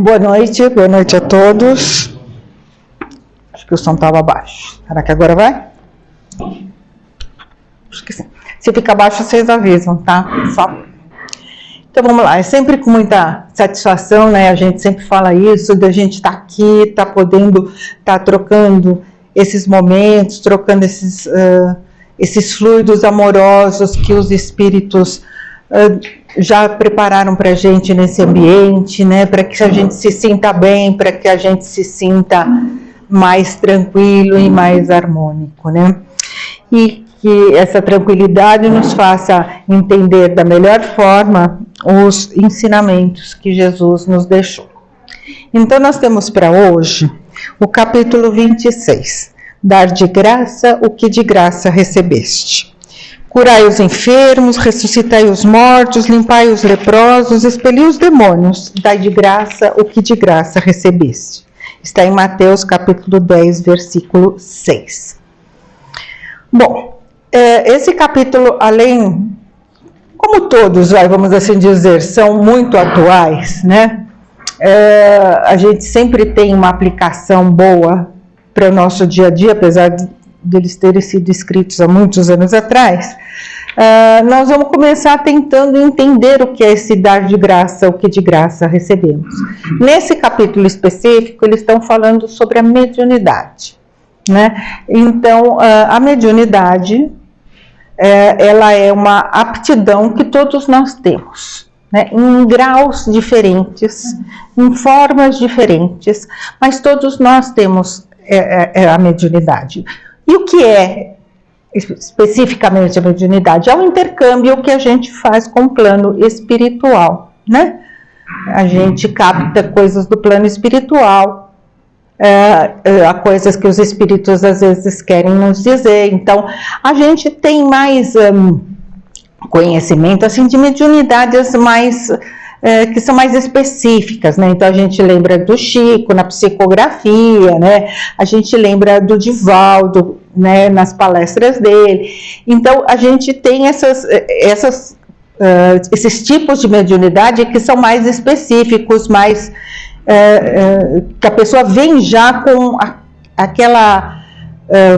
Boa noite a todos. Acho que o som estava baixo. Será que agora vai? Acho que sim. Se ficar baixo, vocês avisam, tá? Então vamos lá, é sempre com muita satisfação, né? A gente sempre fala isso, da gente estar aqui, tá podendo estar trocando esses momentos, trocando esses fluidos amorosos que os espíritos já prepararam para a gente nesse ambiente, né? Para que a gente se sinta bem, para que a gente se sinta mais tranquilo e mais harmônico, né? E que essa tranquilidade nos faça entender da melhor forma os ensinamentos que Jesus nos deixou. Então nós temos para hoje o capítulo 26, dar de graça o que de graça recebeste. Curai os enfermos, ressuscitai os mortos, limpai os leprosos, expeli os demônios, dai de graça o que de graça recebeste. Está em Mateus capítulo 10, versículo 6. Bom, esse capítulo, além, como todos, vamos assim dizer, são muito atuais, né? A gente sempre tem uma aplicação boa para o nosso dia a dia, apesar deles terem sido escritos há muitos anos atrás. Nós vamos começar tentando entender o que é esse dar de graça, o que de graça recebemos. Nesse capítulo específico, eles estão falando sobre a mediunidade, né? Então, a mediunidade, ela é uma aptidão que todos nós temos, né? Em graus diferentes, em formas diferentes, mas todos nós temos a mediunidade. E o que é especificamente a mediunidade? É um intercâmbio que a gente faz com o plano espiritual, né? A gente capta coisas do plano espiritual, há coisas que os espíritos às vezes querem nos dizer. Então, a gente tem mais conhecimento assim, de mediunidades mais que são mais específicas, né? Então a gente lembra do Chico na psicografia, né? A gente lembra do Divaldo, né? Nas palestras dele. Então a gente tem esses tipos de mediunidade que são mais específicos, mais que a pessoa vem já com aquela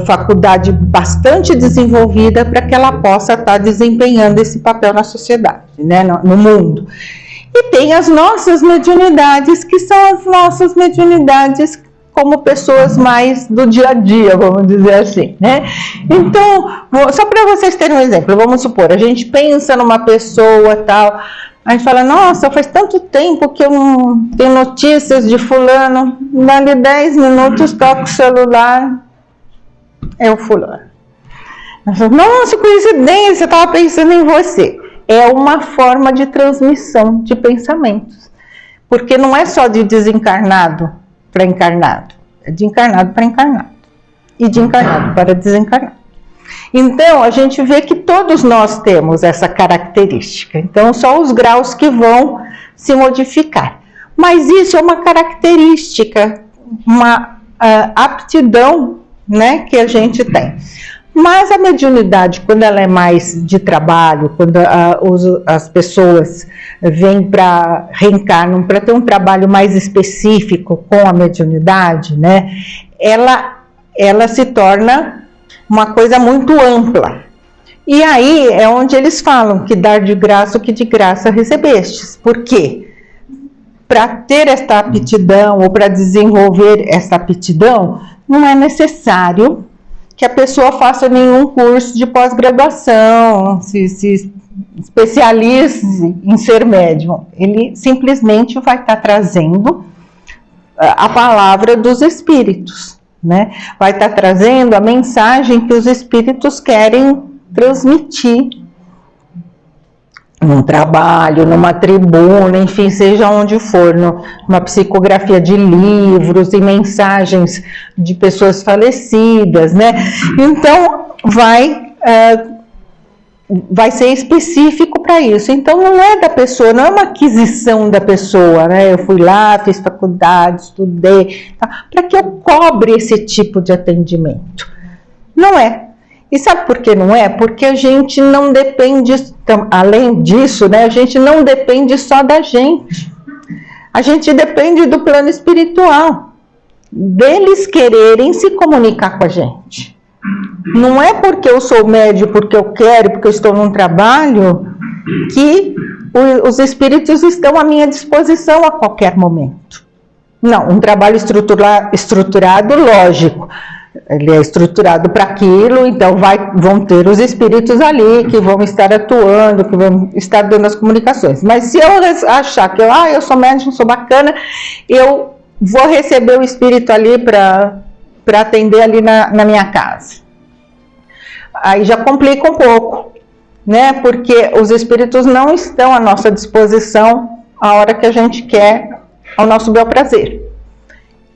faculdade bastante desenvolvida para que ela possa estar desempenhando esse papel na sociedade, né? No mundo. E tem as nossas mediunidades, que são as nossas mediunidades como pessoas mais do dia a dia, vamos dizer assim, né? Então, só para vocês terem um exemplo, vamos supor, a gente pensa numa pessoa tal, a gente fala, nossa, faz tanto tempo que eu não tenho notícias de fulano, dali 10 minutos toca o celular, é o fulano. Nossa, coincidência, eu estava pensando em você. É uma forma de transmissão de pensamentos, porque não é só de desencarnado para encarnado, é de encarnado para encarnado e de encarnado para desencarnado. Então a gente vê que todos nós temos essa característica, então só os graus que vão se modificar, mas isso é uma característica, uma aptidão, né, que a gente tem. Mas a mediunidade, quando ela é mais de trabalho, quando as pessoas vêm para reencarnam, para ter um trabalho mais específico com a mediunidade, né, ela se torna uma coisa muito ampla. E aí é onde eles falam que dar de graça o que de graça recebestes. Por quê? Para ter esta aptidão ou para desenvolver essa aptidão, não é necessário que a pessoa faça nenhum curso de pós-graduação, se especialize em ser médium. Ele simplesmente vai estar trazendo a palavra dos espíritos, né? Vai estar trazendo a mensagem que os espíritos querem transmitir num trabalho, numa tribuna, enfim, seja onde for, numa psicografia de livros e mensagens de pessoas falecidas, né? Então, vai ser específico para isso. Então, não é da pessoa, não é uma aquisição da pessoa, né? Eu fui lá, fiz faculdade, estudei, tá? Para que eu cobre esse tipo de atendimento. Não é. E sabe por que não é? Porque a gente não depende, além disso, né, a gente não depende só da gente. A gente depende do plano espiritual, deles quererem se comunicar com a gente. Não é porque eu sou médium, porque eu quero, porque eu estou num trabalho, que os espíritos estão à minha disposição a qualquer momento. Não, um trabalho estruturado, lógico, ele é estruturado para aquilo, então vão ter os espíritos ali que vão estar atuando, que vão estar dando as comunicações. Mas se eu achar que eu sou médium, sou bacana, eu vou receber o espírito ali para atender ali na minha casa. Aí já complica um pouco, né? Porque os espíritos não estão à nossa disposição a hora que a gente quer, ao nosso bel prazer.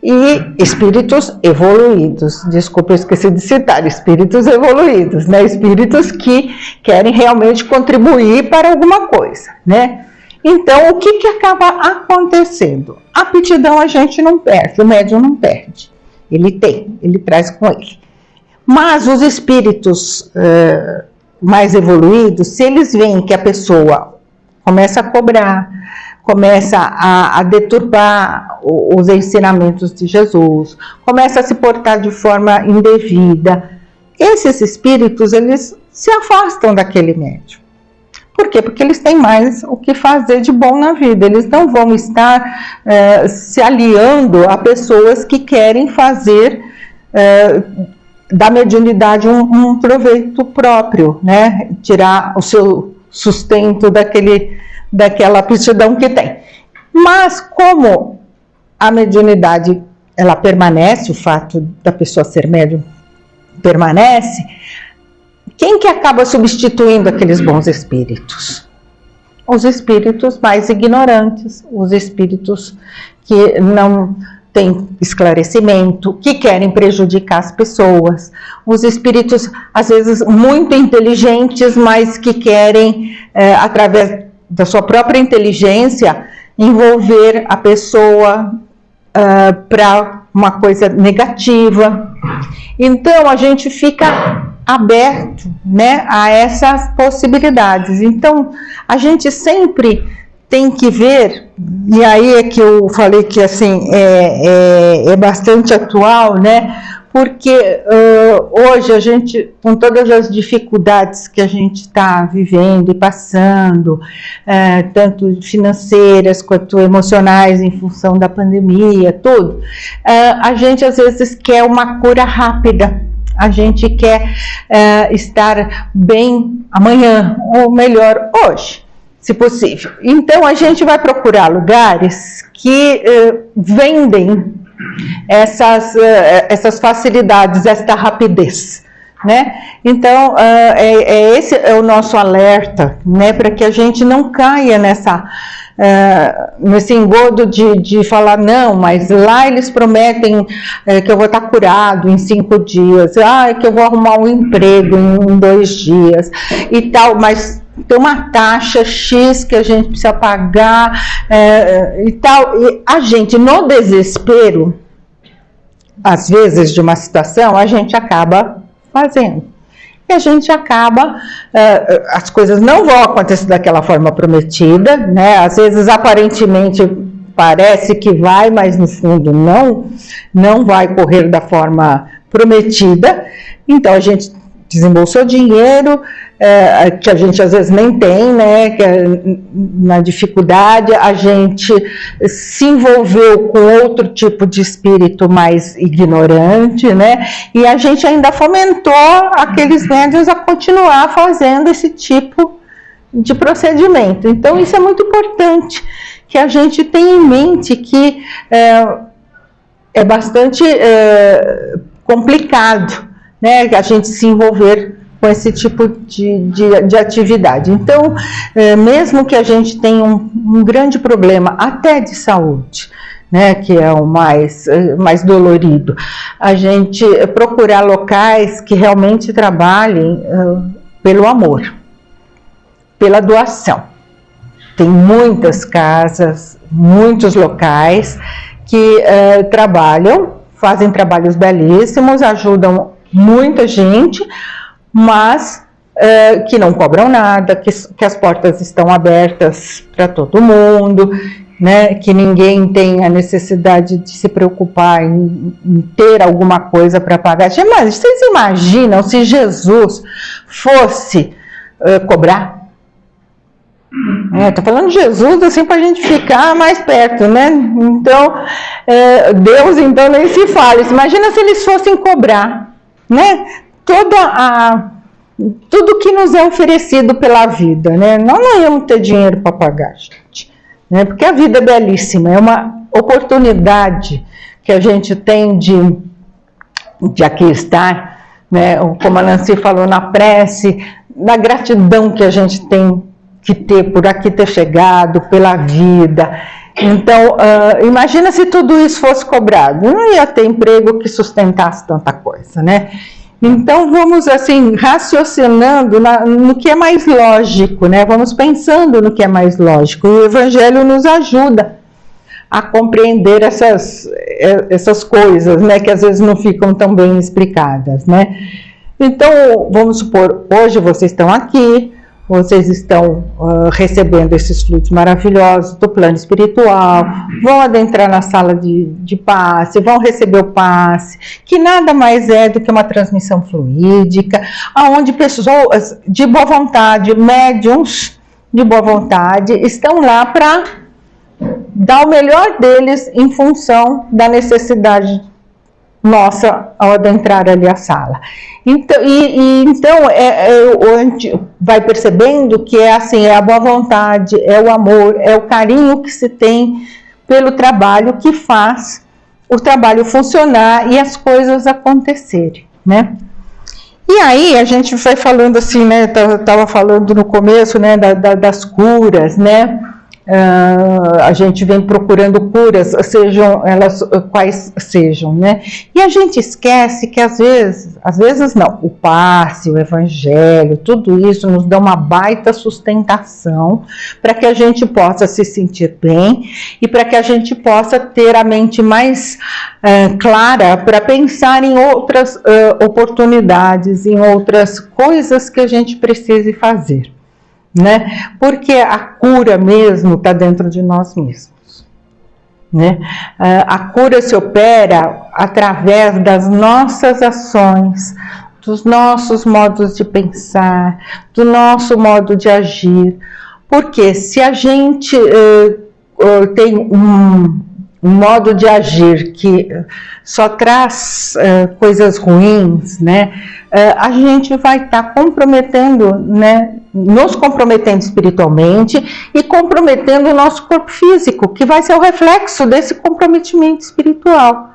E espíritos evoluídos, desculpa, eu esqueci de citar, espíritos evoluídos, né? Espíritos que querem realmente contribuir para alguma coisa, né? Então, o que acaba acontecendo? A aptidão a gente não perde, o médium não perde. Ele traz com ele. Mas os espíritos mais evoluídos, se eles veem que a pessoa começa a cobrar, começa a deturpar os ensinamentos de Jesus, começa a se portar de forma indevida, esses espíritos, eles se afastam daquele médium. Por quê? Porque eles têm mais o que fazer de bom na vida. Eles não vão estar se aliando a pessoas que querem fazer da mediunidade um proveito próprio, né? Tirar o seu sustento daquela aptidão que tem. Mas como a mediunidade, ela permanece, o fato da pessoa ser médium permanece, quem que acaba substituindo aqueles bons espíritos? Os espíritos mais ignorantes, os espíritos que não têm esclarecimento, que querem prejudicar as pessoas, os espíritos, às vezes, muito inteligentes, mas que querem, através da sua própria inteligência, envolver a pessoa para uma coisa negativa. Então, a gente fica aberto, né, a essas possibilidades. Então, a gente sempre tem que ver, e aí é que eu falei que assim é bastante atual, né? Porque hoje a gente, com todas as dificuldades que a gente está vivendo e passando, tanto financeiras quanto emocionais em função da pandemia, tudo, a gente às vezes quer uma cura rápida. A gente quer estar bem amanhã, ou melhor, hoje, se possível. Então, a gente vai procurar lugares que vendem essas facilidades, esta rapidez, né? Então, esse é o nosso alerta, né? Para que a gente não caia nesse engodo de falar, não, mas lá eles prometem que eu vou estar curado em 5 dias, que eu vou arrumar um emprego em 2 dias e tal, mas tem uma taxa X que a gente precisa pagar e tal. E a gente, no desespero, às vezes, de uma situação, a gente acaba fazendo. E a gente acaba, as coisas não vão acontecer daquela forma prometida, né? Às vezes, aparentemente, parece que vai, mas no fundo não vai correr da forma prometida. Então, a gente desembolsou dinheiro, que a gente às vezes nem tem, né? Que na dificuldade a gente se envolveu com outro tipo de espírito mais ignorante, né? E a gente ainda fomentou aqueles médiuns a continuar fazendo esse tipo de procedimento. Então isso é muito importante que a gente tenha em mente que é bastante complicado, né? A gente se envolver com esse tipo de atividade. Então, mesmo que a gente tenha um grande problema, até de saúde, né, que é o mais dolorido, a gente procurar locais que realmente trabalhem pelo amor, pela doação. Tem muitas casas, muitos locais que fazem trabalhos belíssimos, ajudam muita gente, mas que não cobram nada, que as portas estão abertas para todo mundo, né, que ninguém tem a necessidade de se preocupar em ter alguma coisa para pagar. Mas vocês imaginam se Jesus fosse cobrar? Estou falando de Jesus assim para a gente ficar mais perto, né? Então, Deus então nem se fala. Imagina se eles fossem cobrar, né? Tudo que nos é oferecido pela vida, né? Nós não íamos ter dinheiro para pagar, gente, né? Porque a vida é belíssima, é uma oportunidade que a gente tem de aqui estar, né? Como a Nancy falou na prece, da gratidão que a gente tem que ter por aqui ter chegado, pela vida. Então, imagina se tudo isso fosse cobrado, não ia ter emprego que sustentasse tanta coisa, né? Então, vamos assim, raciocinando no que é mais lógico, né? Vamos pensando no que é mais lógico. E o Evangelho nos ajuda a compreender essas coisas, né? Que às vezes não ficam tão bem explicadas, né? Então, vamos supor, hoje vocês estão aqui, vocês estão recebendo esses frutos maravilhosos do plano espiritual, vão adentrar na sala de passe, vão receber o passe, que nada mais é do que uma transmissão fluídica, onde pessoas de boa vontade, médiums de boa vontade, estão lá para dar o melhor deles em função da necessidade nossa ao adentrar ali a sala. Então, vai percebendo que é assim, é a boa vontade, é o amor, é o carinho que se tem pelo trabalho que faz o trabalho funcionar e as coisas acontecerem, né? E aí a gente vai falando assim, né? Estava falando no começo, né? Das curas, né? A gente vem procurando curas, sejam elas quais sejam, né? E a gente esquece que às vezes não, o passe, o evangelho, tudo isso nos dá uma baita sustentação para que a gente possa se sentir bem e para que a gente possa ter a mente mais clara para pensar em outras oportunidades, em outras coisas que a gente precise fazer, né? Porque a cura mesmo está dentro de nós mesmos, né? A cura se opera através das nossas ações, dos nossos modos de pensar, do nosso modo de agir. Porque se a gente tem um modo de agir que só traz coisas ruins, né? A gente vai estar comprometendo, né? Nos comprometendo espiritualmente e comprometendo o nosso corpo físico, que vai ser o reflexo desse comprometimento espiritual.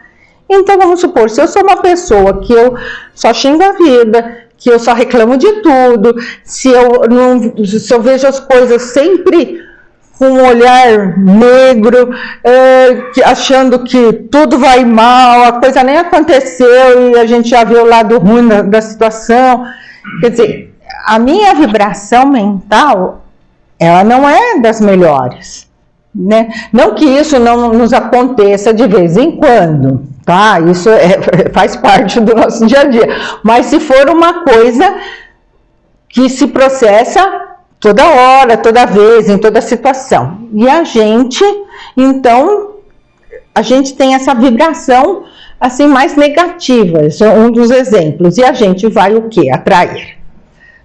Então, vamos supor, se eu sou uma pessoa que eu só xingo a vida, que eu só reclamo de tudo, se eu vejo as coisas sempre com um olhar negro, achando que tudo vai mal, a coisa nem aconteceu e a gente já viu o lado ruim da situação. Quer dizer, a minha vibração mental, ela não é das melhores, né? Não que isso não nos aconteça de vez em quando, tá? Isso faz parte do nosso dia a dia. Mas se for uma coisa que se processa toda hora, toda vez, em toda situação. E a gente, então, a gente tem essa vibração assim mais negativa, esse é um dos exemplos. E a gente vai o quê? Atrair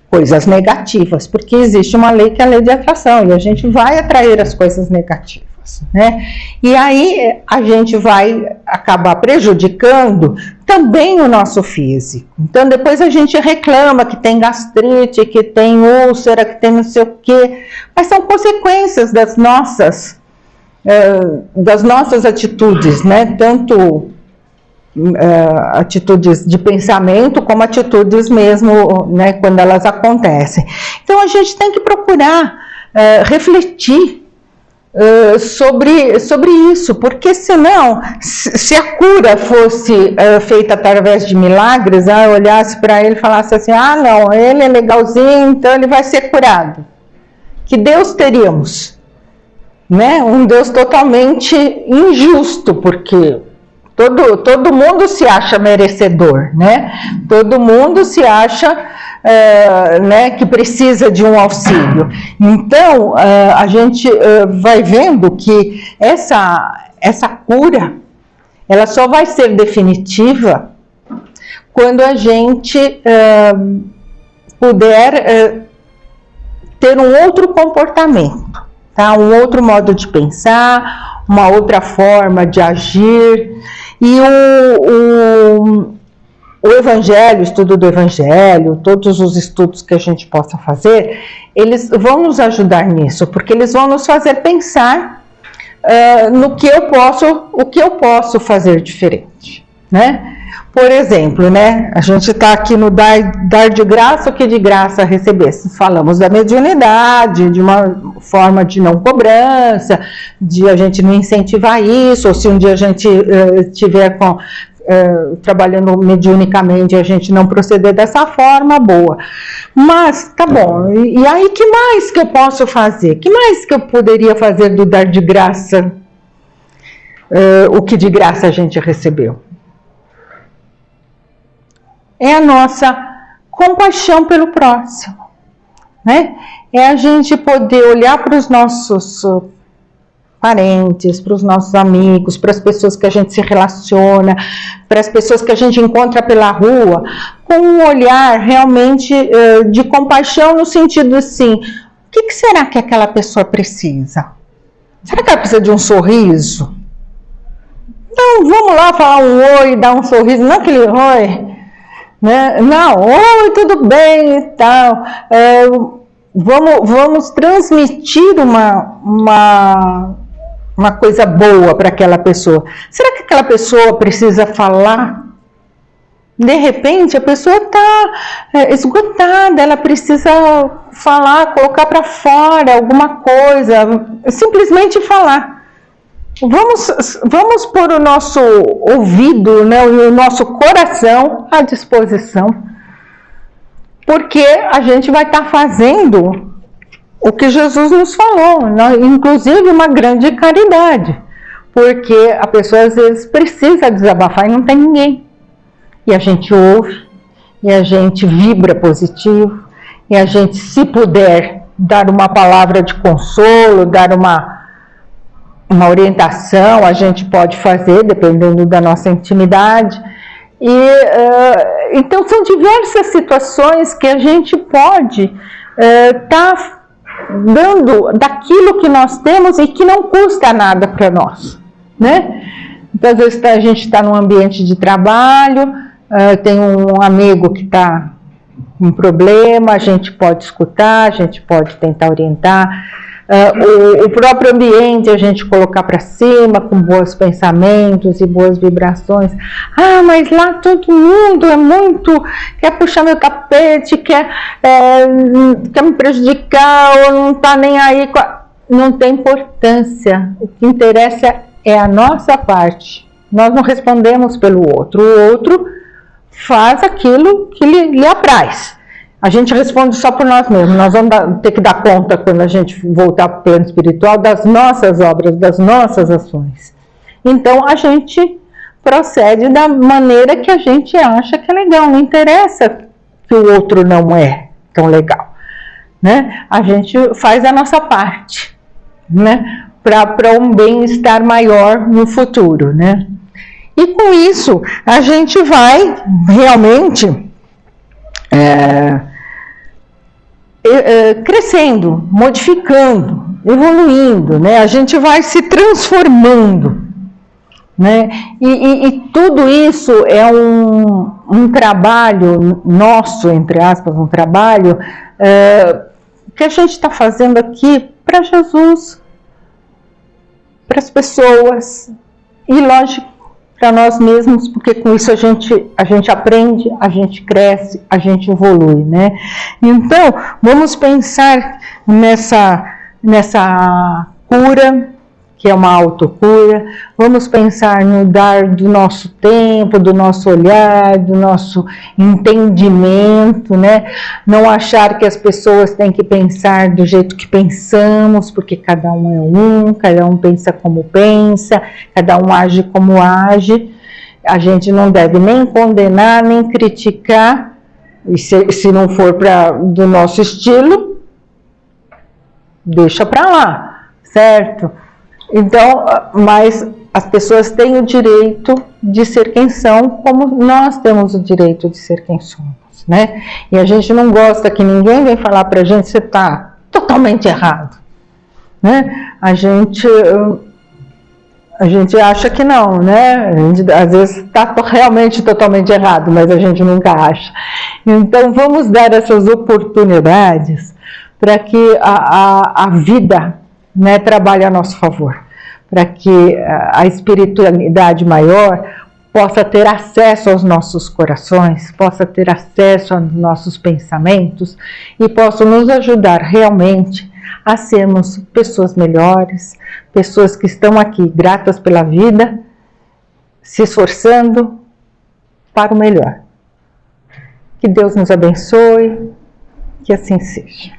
coisas negativas, porque existe uma lei que é a lei de atração, e a gente vai atrair as coisas negativas, né? E aí a gente vai acabar prejudicando também o nosso físico. Então depois a gente reclama que tem gastrite, que tem úlcera, que tem não sei o quê, mas são consequências das nossas atitudes, né? Tanto atitudes de pensamento como atitudes mesmo, né, quando elas acontecem. Então a gente tem que procurar refletir sobre isso, porque senão, se a cura fosse feita através de milagres, eu olhasse para ele e falasse assim, não, ele é legalzinho, então ele vai ser curado. Que Deus teríamos, né? Um Deus totalmente injusto, porque Todo mundo se acha merecedor, né? Todo mundo se acha né, que precisa de um auxílio. Então, a gente vai vendo que essa cura, ela só vai ser definitiva quando a gente puder ter um outro comportamento, tá? Um outro modo de pensar, uma outra forma de agir. E o Evangelho, o estudo do Evangelho, todos os estudos que a gente possa fazer, eles vão nos ajudar nisso, porque eles vão nos fazer pensar no que o que eu posso fazer diferente, né? Por exemplo, né, a gente está aqui no dar de graça o que de graça receber. Falamos da mediunidade, de uma forma de não cobrança, de a gente não incentivar isso, ou se um dia a gente estiver trabalhando mediunicamente, a gente não proceder dessa forma, boa. Mas, tá bom, e aí que mais que eu posso fazer? Que mais que eu poderia fazer do dar de graça o que de graça a gente recebeu? É a nossa compaixão pelo próximo, né? É a gente poder olhar para os nossos parentes, para os nossos amigos, para as pessoas que a gente se relaciona, para as pessoas que a gente encontra pela rua, com um olhar realmente de compaixão, no sentido assim, o que será que aquela pessoa precisa? Será que ela precisa de um sorriso? Então, vamos lá falar um oi, dar um sorriso, não aquele oi, né? Não, oi, tudo bem e tal. Vamos transmitir uma coisa boa para aquela pessoa. Será que aquela pessoa precisa falar? De repente, a pessoa está esgotada, ela precisa falar, colocar para fora alguma coisa, simplesmente falar. Vamos pôr o nosso ouvido, né, e o nosso coração à disposição, porque a gente vai estar fazendo o que Jesus nos falou, né, inclusive uma grande caridade, porque a pessoa às vezes precisa desabafar e não tem ninguém. E a gente ouve, e a gente vibra positivo, e a gente, se puder, dar uma palavra de consolo, dar uma orientação, a gente pode fazer, dependendo da nossa intimidade. Então, são diversas situações que a gente pode estar dando daquilo que nós temos e que não custa nada para nós, né? Então, às vezes a gente está num ambiente de trabalho, tem um amigo que está com um problema, a gente pode escutar, a gente pode tentar orientar. O próprio ambiente a gente colocar para cima com bons pensamentos e boas vibrações. Ah, mas lá todo mundo é muito, quer puxar meu tapete, quer me prejudicar, ou não está nem aí. Não tem importância. O que interessa é a nossa parte. Nós não respondemos pelo outro. O outro faz aquilo que lhe apraz. A gente responde só por nós mesmos. Nós vamos ter que dar conta, quando a gente voltar para o plano espiritual, das nossas obras, das nossas ações. Então, a gente procede da maneira que a gente acha que é legal. Não interessa que o outro não é tão legal, né? A gente faz a nossa parte, né? Para um bem-estar maior no futuro, né? E com isso, a gente vai realmente crescendo, modificando, evoluindo, né? A gente vai se transformando, né? E tudo isso é um trabalho nosso, entre aspas, um trabalho que a gente está fazendo aqui para Jesus, para as pessoas e, lógico, para nós mesmos, porque com isso a gente aprende, a gente cresce, a gente evolui, né? Então, vamos pensar nessa cura, que é uma autocura. Vamos pensar no dar do nosso tempo, do nosso olhar, do nosso entendimento, né? Não achar que as pessoas têm que pensar do jeito que pensamos, porque cada um é cada um pensa como pensa, cada um age como age. A gente não deve nem condenar, nem criticar, e se não for do nosso estilo, deixa para lá, certo? Então, mas as pessoas têm o direito de ser quem são, como nós temos o direito de ser quem somos, né? E a gente não gosta que ninguém venha falar para a gente, você está totalmente errado, né? A gente acha que não, né? A gente, às vezes está realmente totalmente errado, mas a gente nunca acha. Então vamos dar essas oportunidades para que a vida, né, trabalhe a nosso favor, para que a espiritualidade maior possa ter acesso aos nossos corações, possa ter acesso aos nossos pensamentos e possa nos ajudar realmente a sermos pessoas melhores, pessoas que estão aqui gratas pela vida, se esforçando para o melhor. Que Deus nos abençoe, que assim seja.